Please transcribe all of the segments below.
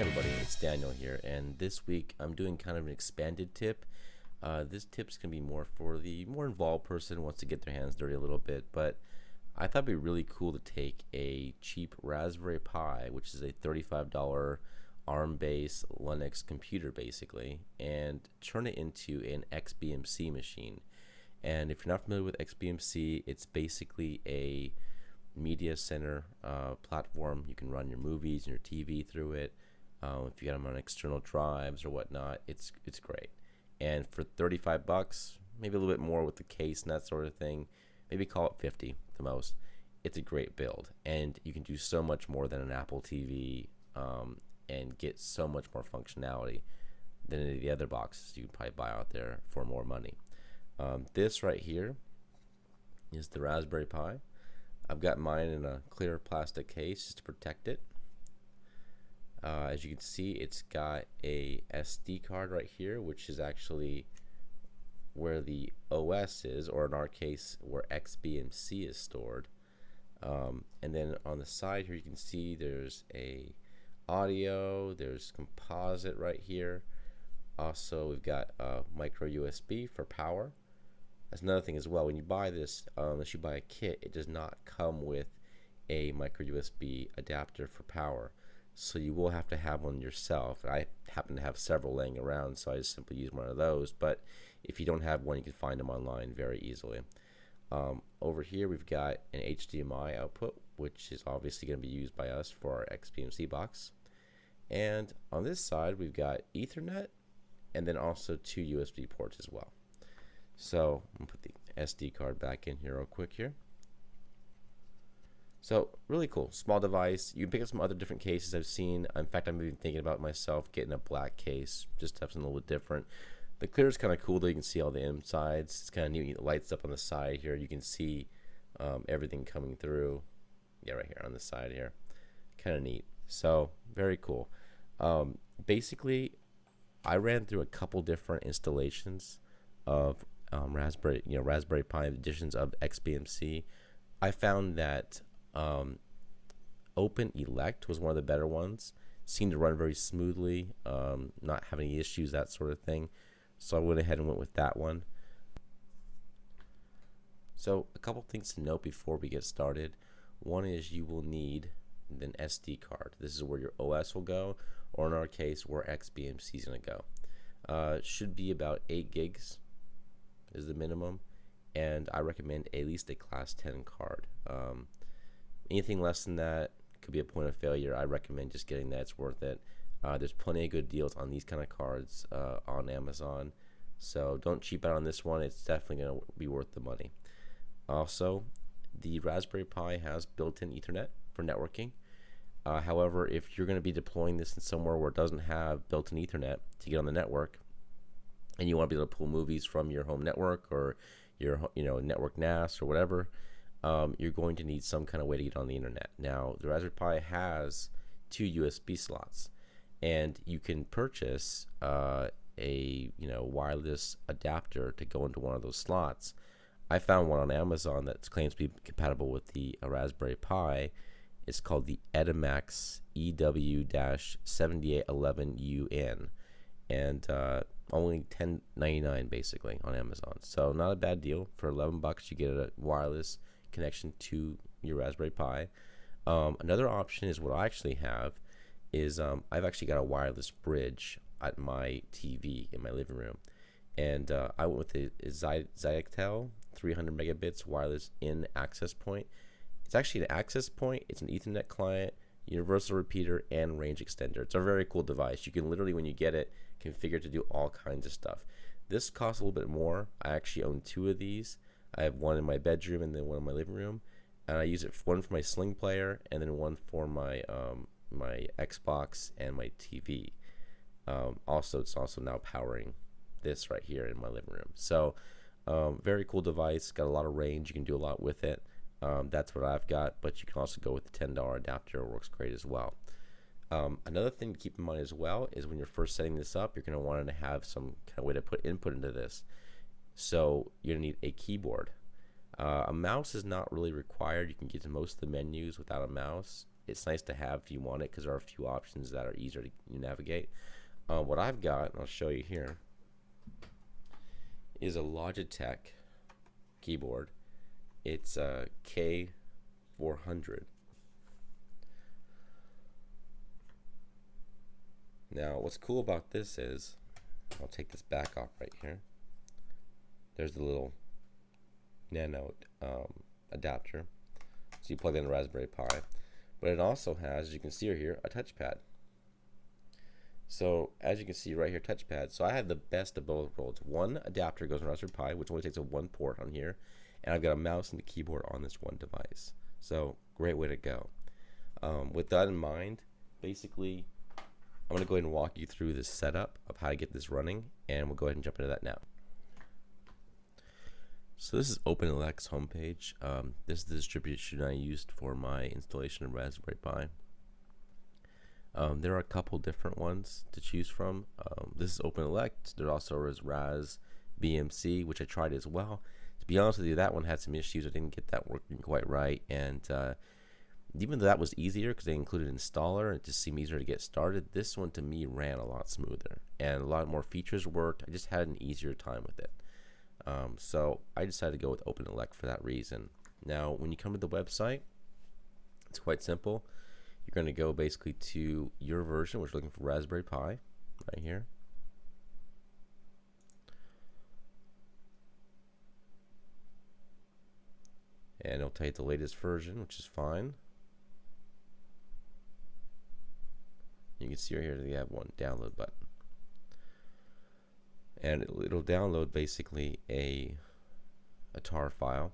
everybody, it's Daniel here, and this week I'm doing kind of an expanded tip. This tip's going to be more for the more involved person who wants to get their hands dirty a little bit, but I thought it'd be really cool to take a cheap Raspberry Pi, which is a $35 ARM-based Linux computer basically, and turn it into an xbmc machine. And if you're not familiar with xbmc, it's basically a media center platform. You can run your movies and your TV through it. If you got them on external drives or whatnot, it's great. And for 35 bucks, maybe a little bit more with the case and that sort of thing, maybe call it 50 the most. It's a great build, and you can do so much more than an Apple TV and get so much more functionality than any of the other boxes you can probably buy out there for more money. This right here is the Raspberry Pi. I've got mine in a clear plastic case just to protect it. As you can see, it's got a SD card right here, which is actually where the OS is, or in our case, where xbmc is stored. And then on the side here, you can see there's a audio, there's composite right here. Also, we've got micro USB for power. That's another thing as well. When you buy this, unless you buy a kit, it does not come with a micro USB adapter for power. So you will have to have one yourself. I happen to have several laying around, so I just simply use one of those. But if you don't have one, you can find them online very easily. Over here, we've got an HDMI output, which is obviously going to be used by us for our xbmc box. And on this side, we've got Ethernet, and then also 2 USB ports as well. So I'm going to put the SD card back in here real quick here. So really cool, small device. You can pick up some other different cases I've seen. In fact, I'm even thinking about myself getting a black case, just to have something a little bit different. The clear is kind of cool though. You can see all the insides. It's kind of neat. It lights up on the side here. You can see everything coming through. Yeah, right here on the side here. Kind of neat. So very cool. Basically, I ran through a couple different installations of Raspberry Pi editions of xbmc. I found that OpenELEC was one of the better ones. Seemed to run very smoothly, not have any issues, that sort of thing. So I went ahead and went with that one. So a couple things to note before we get started. One is you will need an SD card. This is where your OS will go, or in our case, where xbmc is going to go. Should be about 8 gigs is the minimum, and I recommend at least a class 10 card. Anything less than that could be a point of failure. I recommend just getting that. It's worth it. There's plenty of good deals on these kind of cards on Amazon, so don't cheap out on this one. It's definitely going to be worth the money. Also, the Raspberry Pi has built-in Ethernet for networking. However, if you're going to be deploying this in somewhere where it doesn't have built-in Ethernet to get on the network, and you want to be able to pull movies from your home network or your network NAS or whatever, you're going to need some kind of way to get on the internet. Now, the Raspberry Pi has 2 USB slots, and you can purchase a wireless adapter to go into one of those slots. I found one on Amazon that claims to be compatible with the Raspberry Pi. It's called the Edimax EW-7811UN, and only $10.99 basically on Amazon. So not a bad deal. For 11 bucks, you get a wireless connection to your Raspberry Pi. Another option is what I actually have is I've actually got a wireless bridge at my TV in my living room, and I went with the Zytel 300 megabits wireless in access point. It's actually an access point. It's an Ethernet client, universal repeater, and range extender. It's a very cool device. You can literally, when you get it, configure it to do all kinds of stuff. This costs a little bit more. I actually own 2 of these. I have one in my bedroom and then one in my living room, and I use it one for my Sling player and then one for my my Xbox and my TV. Also, it's also now powering this right here in my living room. So very cool device. Got a lot of range. You can do a lot with it. That's what I've got, but you can also go with the $10 adapter. It works great as well. Another thing to keep in mind as well is when you're first setting this up, you're going to want to have some kind of way to put input into this. So you're going to need a keyboard. A mouse is not really required. You can get to most of the menus without a mouse. it's nice to have if you want it because there are a few options that are easier to navigate. What I've got, and I'll show you here, is a Logitech keyboard. It's a K400. Now, what's cool about this is, I'll take this back off right here. There's the little nano adapter. So you plug in the Raspberry Pi. But it also has, as you can see here, a touchpad. So as you can see right here, touchpad. So I have the best of both worlds. One adapter goes on Raspberry Pi, which only takes a one port on here. And I've got a mouse and a keyboard on this one device. So great way to go. With that in mind, basically, I'm going to go ahead and walk you through the setup of how to get this running, and we'll go ahead and jump into that now. So this is OpenELEC's homepage. This is the distribution I used for my installation of Raspberry Pi. There are a couple different ones to choose from. This is OpenELEC. There also is xbmc, which I tried as well. To be honest with you, that one had some issues. I didn't get that working quite right, and even though that was easier because they included an installer and it just seemed easier to get started, this one to me ran a lot smoother and a lot more features worked. I just had an easier time with it. So I decided to go with OpenELEC for that reason. Now, when you come to the website, it's quite simple. You're going to go basically to your version, which is looking for Raspberry Pi right here. And it'll tell you the latest version, which is fine. You can see right here they have one download button. And it'll download basically a tar file.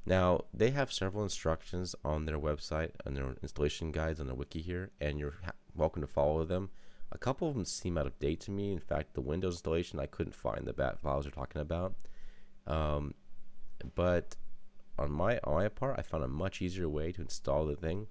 Now, they have several instructions on their website, on their installation guides, on the wiki here, and you're welcome to follow them. A couple of them seem out of date to me. In fact, the Windows installation, I couldn't find the bat files they're talking about. But on my part, I found a much easier way to install the thing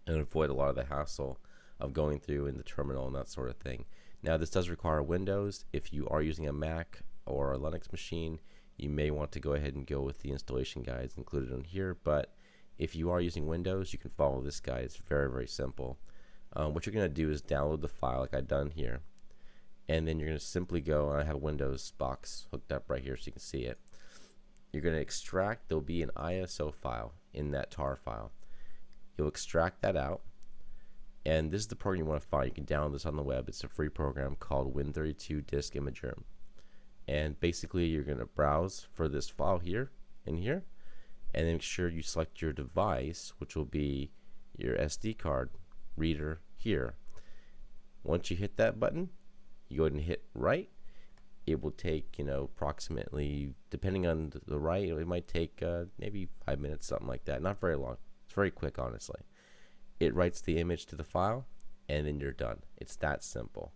and avoid a lot of the hassle of going through in the terminal and that sort of thing. Now, this does require Windows. If you are using a Mac or a Linux machine, you may want to go ahead and go with the installation guides included on here. But if you are using Windows, you can follow this guide. It's very, very simple. What you're going to do is download the file like I've done here. And then you're going to simply go, and I have a Windows box hooked up right here so you can see it. You're going to extract, there'll be an ISO file in that tar file. You'll extract that out. And this is the program you want to find. You can download this on the web. It's a free program called Win32 Disk Imager. And basically, you're going to browse for this file here, in here, and then make sure you select your device, which will be your SD card reader here. Once you hit that button, you go ahead and hit write. It will take, approximately, depending on the write, it might take maybe 5 minutes, something like that. Not very long. It's very quick, honestly. It writes the image to the file, and then you're done. It's that simple.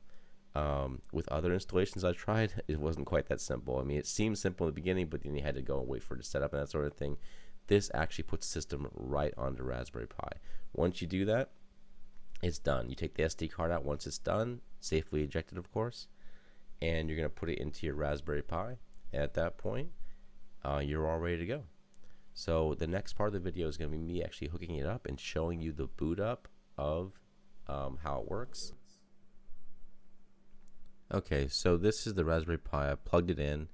With other installations I tried, it wasn't quite that simple. I mean, it seemed simple in the beginning, but then you had to go and wait for it to set up and that sort of thing. This actually puts the system right onto Raspberry Pi. Once you do that, it's done. You take the SD card out once it's done, safely ejected, of course, and you're going to put it into your Raspberry Pi. And at that point, you're all ready to go. So the next part of the video is going to be me actually hooking it up and showing you the boot up of how it works. Okay, so this is the Raspberry Pi. I plugged it in.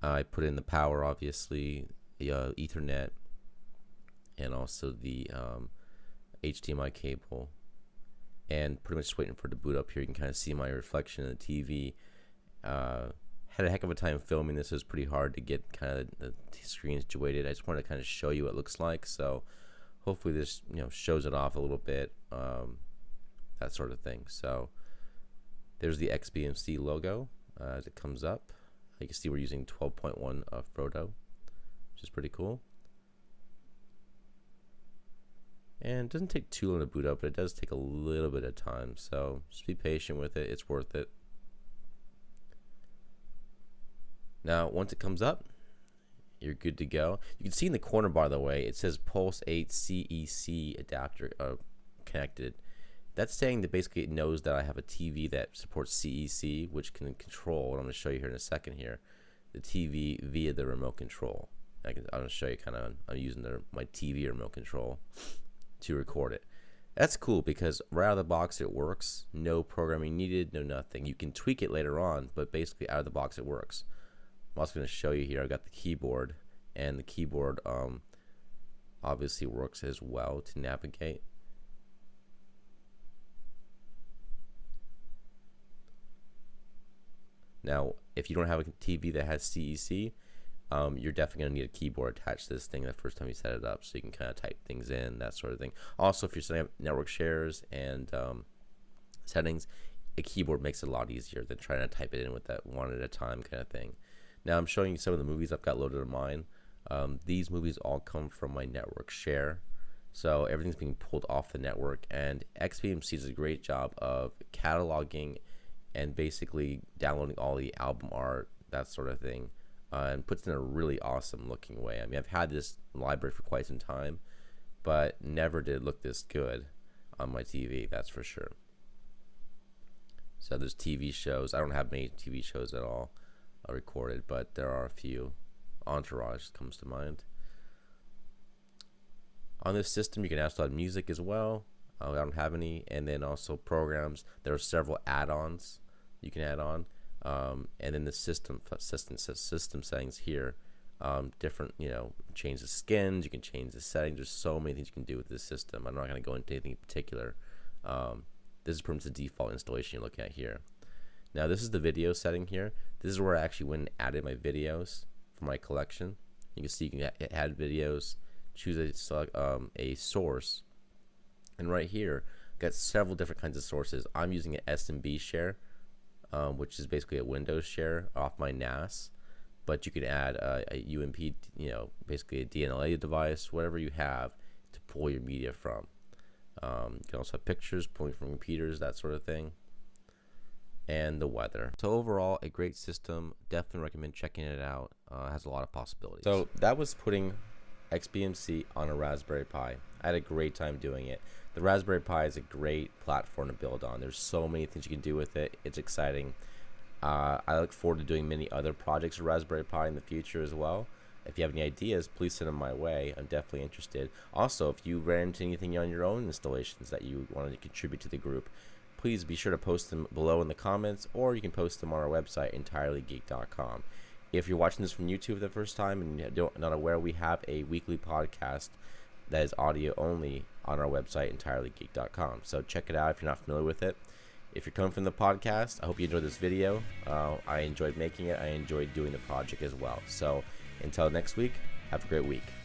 I put in the power, obviously, the Ethernet, and also the HDMI cable. And pretty much just waiting for it to boot up here. You can kind of see my reflection in the TV. Had a heck of a time filming this. It was pretty hard to get kind of the screen situated. I just wanted to kind of show you what it looks like. So hopefully this shows it off a little bit, that sort of thing. So there's the xbmc logo as it comes up. You can see we're using 12.1 Frodo, which is pretty cool. And it doesn't take too long to boot up, but it does take a little bit of time. So just be patient with it. It's worth it. Now, once it comes up, you're good to go. You can see in the corner, by the way, it says Pulse 8 CEC adapter connected. That's saying that basically it knows that I have a TV that supports CEC, which can control, what I'm going to show you here in a second here, the TV via the remote control. I'm going to show you kind of, I'm using my TV remote control to record it. That's cool because right out of the box it works. No programming needed, no nothing. You can tweak it later on, but basically out of the box it works. I'm also going to show you here. I've got the keyboard, and the keyboard obviously works as well to navigate. Now, if you don't have a TV that has CEC, you're definitely going to need a keyboard attached to this thing the first time you set it up, so you can kind of type things in, that sort of thing. Also, if you're setting up network shares and settings, a keyboard makes it a lot easier than trying to type it in with that one at a time kind of thing. Now, I'm showing you some of the movies I've got loaded on mine. These movies all come from my network share, so everything's being pulled off the network, and xbmc does a great job of cataloging and basically downloading all the album art, that sort of thing, and puts it in a really awesome looking way. I mean, I've had this library for quite some time, but never did look this good on my TV, that's for sure. So there's TV shows. I don't have many TV shows at all recorded, but there are a few. Entourage comes to mind. On this system, you can download music as well. I don't have any, and then also programs. There are several add-ons you can add on, and then the system settings here. Different, change the skins. You can change the settings. There's so many things you can do with this system. I'm not going to go into anything in particular. This is pretty much the default installation you're looking at here. Now this is the video setting here. This is where I actually went and added my videos for my collection. You can see you can add videos, choose a source, and right here got several different kinds of sources. I'm using an SMB share, which is basically a Windows share off my NAS, but you can add a UMP, basically a DNLA device, whatever you have to pull your media from. You can also have pictures pulling from computers, that sort of thing, and the weather. So overall, a great system. Definitely recommend checking it out. It has a lot of possibilities. So that was putting xbmc on a Raspberry Pi. I had a great time doing it. The Raspberry Pi is a great platform to build on. There's so many things you can do with it. It's exciting. I look forward to doing many other projects with Raspberry Pi in the future as well. If you have any ideas, please send them my way. I'm definitely interested. Also, if you ran into anything on your own installations that you wanted to contribute to the group, please be sure to post them below in the comments, or you can post them on our website, entirelygeek.com. If you're watching this from YouTube for the first time and you're not aware, we have a weekly podcast that is audio only on our website, entirelygeek.com. So check it out if you're not familiar with it. If you're coming from the podcast, I hope you enjoyed this video. I enjoyed making it. I enjoyed doing the project as well. So until next week, have a great week.